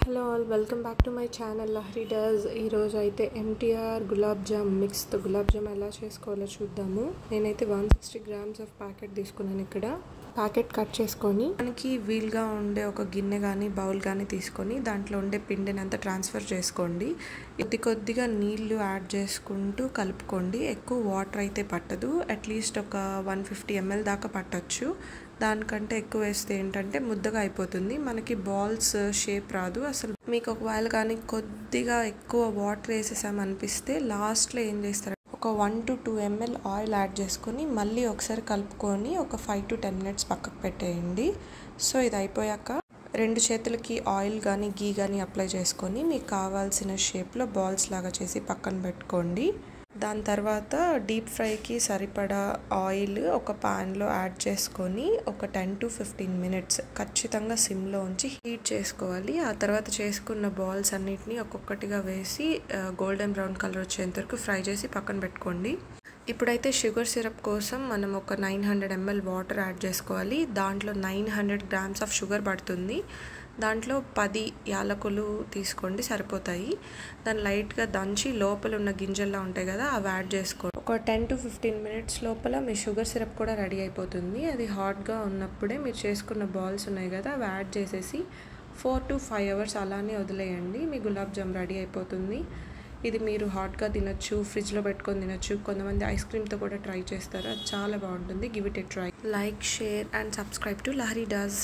Hello all welcome back to my channel Lahari డస్. ఈరోజు అయితే ఎంటీఆర్ గులాబ్ జామ్ మిక్స్తో గులాబ్ జామ్ ఎలా చేసుకోవాలో చూద్దాము. నేనైతే 160 grams ఆఫ్ ప్యాకెట్ తీసుకున్నాను. ఇక్కడ ప్యాకెట్ కట్ చేసుకొని మనకి వీల్గా ఉండే ఒక గిన్నె కానీ బౌల్ కానీ తీసుకొని దాంట్లో ఉండే పిండిని అంతా ట్రాన్స్ఫర్ చేసుకోండి. కొద్దిగా నీళ్లు యాడ్ చేసుకుంటూ కలుపుకోండి. ఎక్కువ వాటర్ అయితే పట్టదు, అట్లీస్ట్ ఒక 150 ml దాకా పట్టచ్చు. దానికంటే ఎక్కువ వేస్తే ఏంటంటే ముద్దగా అయిపోతుంది, మనకి బాల్స్ షేప్ రాదు అసలు. మీకు ఒకవేళ కానీ కొద్దిగా ఎక్కువ వాటర్ వేసేసామనిపిస్తే లాస్ట్లో ఏం చేస్తారు, ఒక 1 to 2 ml ఆయిల్ యాడ్ చేసుకొని మళ్ళీ ఒకసారి కలుపుకొని ఒక 5 to 10 minutes పక్కకు పెట్టేయండి. సో ఇది అయిపోయాక రెండు చేతులకి ఆయిల్ కానీ గీ కానీ అప్లై చేసుకొని మీకు కావాల్సిన షేప్లో బాల్స్ లాగా చేసి పక్కన పెట్టుకోండి. దాని తర్వాత డీప్ ఫ్రైకి సరిపడా ఆయిల్ ఒక ప్యాన్లో యాడ్ చేసుకొని ఒక 10 to 15 minutes ఖచ్చితంగా సిమ్లో ఉంచి హీట్ చేసుకోవాలి. ఆ తర్వాత చేసుకున్న బాల్స్ అన్నిటినీ ఒక్కొక్కటిగా వేసి గోల్డెన్ బ్రౌన్ కలర్ వచ్చేంత వరకు ఫ్రై చేసి పక్కన పెట్టుకోండి. ఇప్పుడైతే షుగర్ సిరప్ కోసం మనం ఒక 900 ml వాటర్ యాడ్ చేసుకోవాలి. దాంట్లో 900 grams ఆఫ్ షుగర్ పడుతుంది. దాంట్లో 10 యాలకులు తీసుకోండి, సరిపోతాయి. దాన్ని లైట్గా దంచి లోపల ఉన్న గింజల్లా ఉంటాయి కదా, అవి యాడ్ చేసుకోండి. ఒక 10 to 15 minutes లోపల మీ షుగర్ సిరప్ కూడా రెడీ అయిపోతుంది. అది హాట్గా ఉన్నప్పుడే మీరు చేసుకున్న బాల్స్ ఉన్నాయి కదా, అవి యాడ్ చేసేసి 4 to 5 hours అలానే వదిలేయండి. మీ గులాబ్ జామ్ రెడీ అయిపోతుంది. ఇది మీరు హాట్గా తినొచ్చు, ఫ్రిడ్జ్లో పెట్టుకొని తినొచ్చు. కొంతమంది ఐస్ క్రీమ్తో కూడా ట్రై చేస్తారు, అది చాలా బాగుంటుంది. Give it a try. Like, share and subscribe to Lahari does.